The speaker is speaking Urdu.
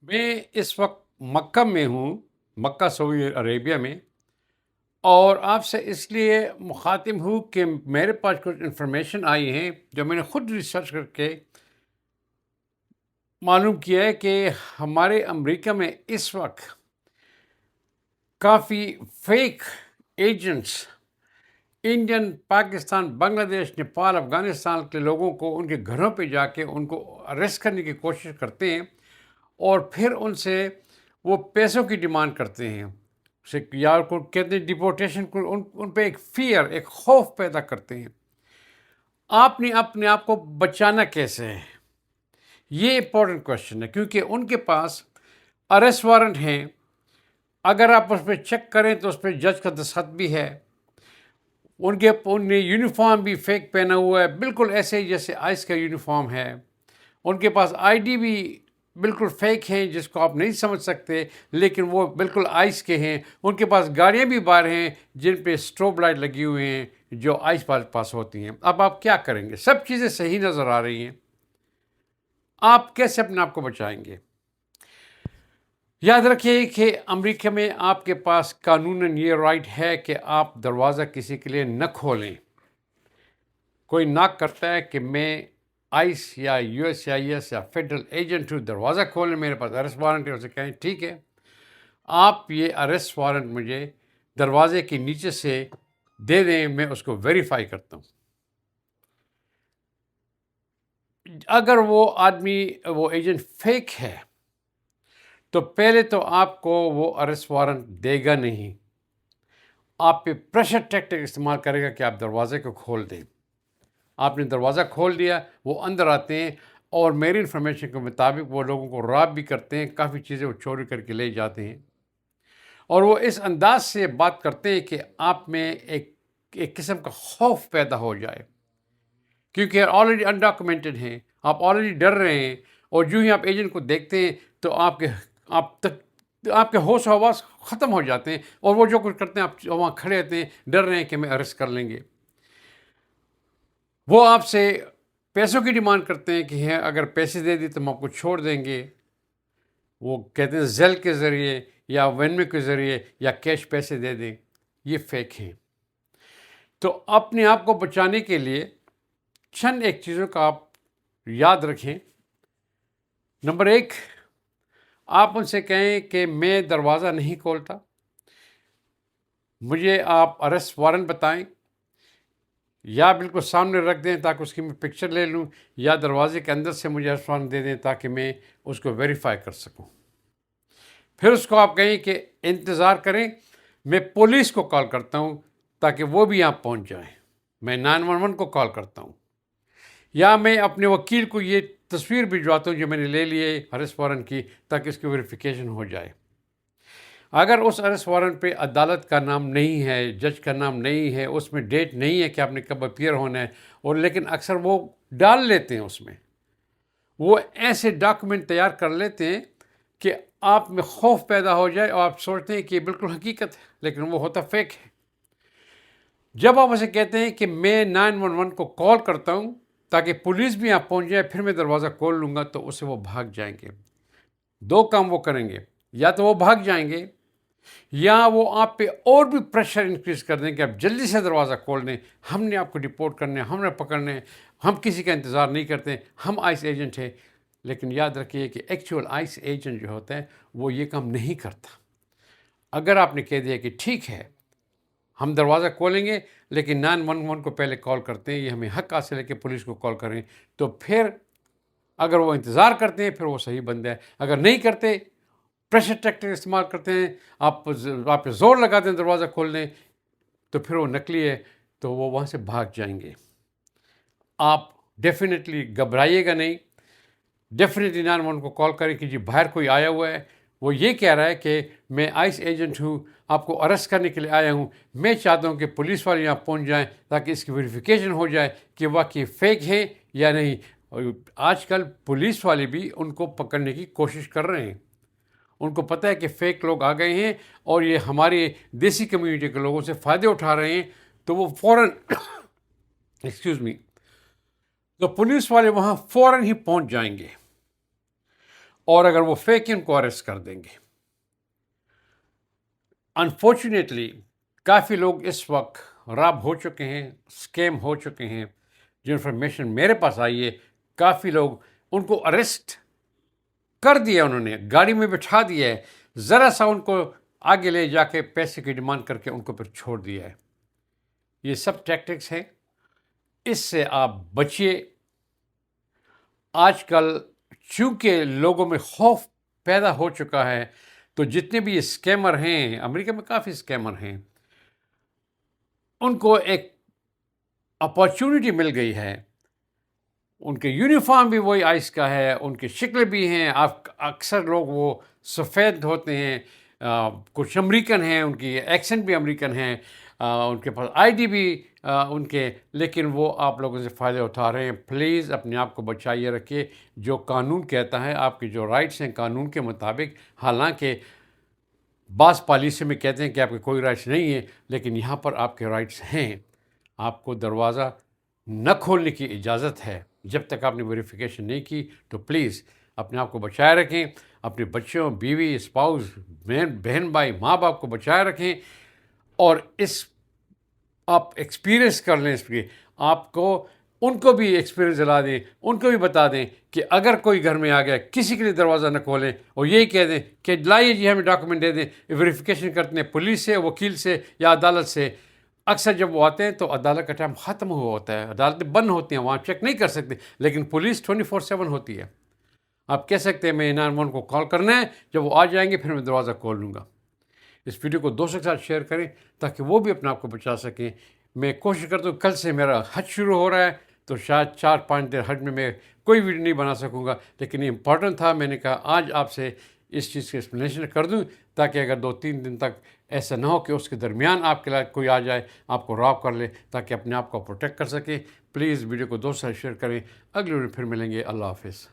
میں اس وقت مکہ میں ہوں، مکہ سعودی عربیہ میں، اور آپ سے اس لیے مخاطب ہوں کہ میرے پاس کچھ انفارمیشن آئی ہیں جو میں نے خود ریسرچ کر کے معلوم کیا ہے کہ ہمارے امریکہ میں اس وقت کافی فیک ایجنٹس انڈین، پاکستان، بنگلہ دیش، نیپال، افغانستان کے لوگوں کو ان کے گھروں پہ جا کے ان کو اریسٹ کرنے کی کوشش کرتے ہیں، اور پھر ان سے وہ پیسوں کی ڈیمانڈ کرتے ہیں، یا کو کہتے ہیں ڈپورٹیشن کو، ان پہ ایک فیئر، ایک خوف پیدا کرتے ہیں۔ آپ نے اپنے آپ کو بچانا کیسے ہے؟ یہ امپورٹنٹ کوشچن ہے، کیونکہ ان کے پاس اریسٹ وارنٹ ہیں۔ اگر آپ اس پہ چیک کریں تو اس پہ جج کا دستخط بھی ہے۔ ان نے یونیفارم بھی فیک پہنا ہوا ہے، بالکل ایسے ہی جیسے آئس کا یونیفارم ہے۔ ان کے پاس آئی ڈی بھی بالکل فیک ہیں، جس کو آپ نہیں سمجھ سکتے، لیکن وہ بالکل آئس کے ہیں۔ ان کے پاس گاڑیاں بھی باہر ہیں جن پہ اسٹروب لائٹ لگی ہوئی ہیں، جو آئس پاس ہوتی ہیں۔ اب آپ کیا کریں گے؟ سب چیزیں صحیح نظر آ رہی ہیں، آپ کیسے اپنے آپ کو بچائیں گے؟ یاد رکھیے کہ امریکہ میں آپ کے پاس قانوناً یہ رائٹ ہے کہ آپ دروازہ کسی کے لیے نہ کھولیں۔ کوئی ناک کرتا ہے کہ میں آئس یا یو ایس آئی ایس یا فیڈرل ایجنٹ ہوں، دروازہ کھولیں، میرے پاس اریسٹ وارنٹ ہے، اسے کہیں ٹھیک ہے، آپ یہ اریسٹ وارنٹ مجھے دروازے کے نیچے سے دے دیں، میں اس کو ویریفائی کرتا ہوں۔ اگر وہ آدمی، وہ ایجنٹ فیک ہے، تو پہلے تو آپ کو وہ اریسٹ وارنٹ دے گا نہیں، آپ پہ پریشر ٹیکٹک استعمال کرے گا کہ آپ دروازے کو کھول دیں۔ آپ نے دروازہ کھول دیا، وہ اندر آتے ہیں، اور میری انفارمیشن کے مطابق وہ لوگوں کو راب بھی کرتے ہیں، کافی چیزیں وہ چوری کر کے لے جاتے ہیں، اور وہ اس انداز سے بات کرتے ہیں کہ آپ میں ایک قسم کا خوف پیدا ہو جائے، کیونکہ آلریڈی انڈاکومنٹڈ ہیں، آپ آلریڈی ڈر رہے ہیں، اور جو ہی آپ ایجنٹ کو دیکھتے ہیں تو آپ کے ہوش و حواس ختم ہو جاتے ہیں، اور وہ جو کچھ کرتے ہیں آپ وہاں کھڑے ہوتے ہیں، ڈر رہے ہیں کہ ہمیں اریسٹ کر لیں گے۔ وہ آپ سے پیسوں کی ڈیمانڈ کرتے ہیں کہ اگر پیسے دے دی تو ہم آپ کو چھوڑ دیں گے۔ وہ کہتے ہیں زیل کے ذریعے یا وینمو کے ذریعے یا کیش پیسے دے دیں، یہ فیک ہیں۔ تو اپنے آپ کو بچانے کے لیے چند ایک چیزوں کا آپ یاد رکھیں۔ نمبر 1، آپ ان سے کہیں کہ میں دروازہ نہیں کھولتا، مجھے آپ اریسٹ وارنٹ بتائیں، یا بالکل سامنے رکھ دیں تاکہ اس کی میں پکچر لے لوں، یا دروازے کے اندر سے مجھے اریسٹ وارنٹ دے دیں تاکہ میں اس کو ویریفائی کر سکوں۔ پھر اس کو آپ کہیں کہ انتظار کریں، میں پولیس کو کال کرتا ہوں تاکہ وہ بھی یہاں پہنچ جائیں، میں 911 کو کال کرتا ہوں، یا میں اپنے وکیل کو یہ تصویر بھجواتا ہوں جو میں نے لے لی ہے اریسٹ وارنٹ کی، تاکہ اس کی ویریفیکیشن ہو جائے۔ اگر اس اریسٹ وارنٹ پہ عدالت کا نام نہیں ہے، جج کا نام نہیں ہے، اس میں ڈیٹ نہیں ہے کہ آپ نے کب اپیئر ہونا ہے، اور لیکن اکثر وہ ڈال لیتے ہیں، اس میں وہ ایسے ڈاکومنٹ تیار کر لیتے ہیں کہ آپ میں خوف پیدا ہو جائے، اور آپ سوچتے ہیں کہ یہ بالکل حقیقت ہے، لیکن وہ ہوتا فیک ہے۔ جب آپ اسے کہتے ہیں کہ میں 911 کو کال کرتا ہوں تاکہ پولیس بھی یہاں پہنچ جائے، پھر میں دروازہ کھول لوں گا، تو اسے وہ بھاگ جائیں گے۔ دو کام وہ کریں گے، یا تو وہ بھاگ جائیں گے، یا وہ آپ پہ اور بھی پریشر انکریز کر دیں کہ آپ جلدی سے دروازہ کھول دیں، ہم نے آپ کو ڈپورٹ کرنے، ہم نے پکڑنے، ہم کسی کا انتظار نہیں کرتے، ہم آئس ایجنٹ ہیں۔ لیکن یاد رکھیے کہ ایکچوئل آئس ایجنٹ جو ہوتا ہے وہ یہ کام نہیں کرتا۔ اگر آپ نے کہہ دیا کہ ٹھیک ہے ہم دروازہ کھولیں گے، لیکن 911 کو پہلے کال کرتے ہیں، یہ ہمیں حق حاصل ہے کہ پولیس کو کال کریں، تو پھر اگر وہ انتظار کرتے ہیں پھر وہ صحیح بندہ ہے۔ اگر نہیں کرتے، پریشر ٹیکٹک استعمال کرتے ہیں، آپ پہ زور لگا دیں دروازہ کھول دیں، تو پھر وہ نکلی ہے، تو وہ وہاں سے بھاگ جائیں گے۔ آپ ڈیفینیٹلی گھبرائیے گا نہیں، ڈیفینیٹلی 911 کو کال کریں کہ جی باہر کوئی آیا ہوا ہے، وہ یہ کہہ رہا ہے کہ میں آئس ایجنٹ ہوں، آپ کو اریسٹ کرنے کے لیے آیا ہوں، میں چاہتا ہوں کہ پولیس والے یہاں پہنچ جائیں تاکہ اس کی ویریفیکیشن ہو جائے کہ واقعی فیک ہے یا نہیں۔ اور آج کل پولیس والے بھی ان کو پکڑنے کی کوشش کر رہے ہیں، ان کو پتہ ہے کہ فیک لوگ آ گئے ہیں اور یہ ہماری دیسی کمیونٹی کے لوگوں سے فائدے اٹھا رہے ہیں، تو وہ فوراً ایکسکیوز می، تو پولیس والے وہاں فوراً ہی پہنچ جائیں گے، اور اگر وہ فیک ان کو اریسٹ کر دیں گے. انفارچونیٹلی کافی لوگ اس وقت راب ہو چکے ہیں، اسکیم ہو چکے ہیں. جو انفارمیشن میرے پاس آئی ہے، کافی لوگ ان کو اریسٹ کر دیا، انہوں نے گاڑی میں بٹھا دیا ہے، ذرا سا ان کو آگے لے جا کے پیسے کی ڈیمانڈ کر کے ان کو پھر چھوڑ دیا ہے. یہ سب ٹیکٹکس ہیں، اس سے آپ بچیے. آج کل چونکہ لوگوں میں خوف پیدا ہو چکا ہے، تو جتنے بھی یہ اسکیمر ہیں، امریکہ میں کافی اسکیمر ہیں، ان کو ایک اپارچونٹی مل گئی ہے. ان کے یونیفارم بھی وہی آئس کا ہے، ان کی شکلیں بھی ہیں. آپ اکثر لوگ وہ سفید ہوتے ہیں، کچھ امریکن ہیں، ان کی ایکسنٹ بھی امریکن ہیں، ان کے پاس آئی ڈی بھی ان کے، لیکن وہ آپ لوگوں سے فائدہ اٹھا رہے ہیں. پلیز اپنے آپ کو بچائیے رکھیے. جو قانون کہتا ہے، آپ کی جو رائٹس ہیں قانون کے مطابق، حالانکہ بعض پالیسی میں کہتے ہیں کہ آپ کے کوئی رائٹس نہیں ہیں، لیکن یہاں پر آپ کے رائٹس ہیں. آپ کو دروازہ نہ کھولنے کی اجازت ہے. جب تک آپ نے ویریفیکیشن نہیں کی تو پلیز اپنے آپ کو بچائے رکھیں. اپنے بچوں، بیوی، اسپاؤس، بہن بھائی، ماں باپ کو بچائے رکھیں. اور اس آپ ایکسپیرئنس کر لیں اس کی. آپ کو ان کو بھی ایکسپیرئنس دلا دیں، ان کو بھی بتا دیں کہ اگر کوئی گھر میں آ گیا، کسی کے لیے دروازہ نہ کھولیں، اور یہی کہہ دیں کہ لائیے جی ہمیں ڈاکومنٹ دے دیں. ویریفیکیشن کرتے ہیں پولیس سے، وکیل سے یا عدالت سے. اکثر جب وہ آتے ہیں تو عدالت کا ٹائم ختم ہوا ہوتا ہے، عدالتیں بند ہوتی ہیں، وہاں چیک نہیں کر سکتے. لیکن پولیس 24/7 ہوتی ہے. آپ کہہ سکتے ہیں میں 911 کو کال کرنا ہے، جب وہ آ جائیں گے پھر میں دروازہ کھول لوں گا. اس ویڈیو کو دوستوں کے ساتھ شیئر کریں تاکہ وہ بھی اپنے آپ کو بچا سکیں. میں کوشش کرتا ہوں، کل سے میرا حج شروع ہو رہا ہے، تو شاید 4-5 دن حج میں کوئی ویڈیو نہیں بنا سکوں گا، لیکن یہ امپورٹنٹ تھا. میں نے کہا آج آپ سے اس چیز کی ایکسپلینیشن کر دوں، تاکہ اگر 2-3 دن تک ایسا نہ ہو کہ اس کے درمیان آپ کے لیے کوئی آ جائے، آپ کو راب کر لے، تاکہ اپنے آپ کو پروٹیکٹ کر سکیں. پلیز ویڈیو کو دوستوں سے شیئر کریں. اگلی ویڈیو پھر ملیں گے. اللہ حافظ.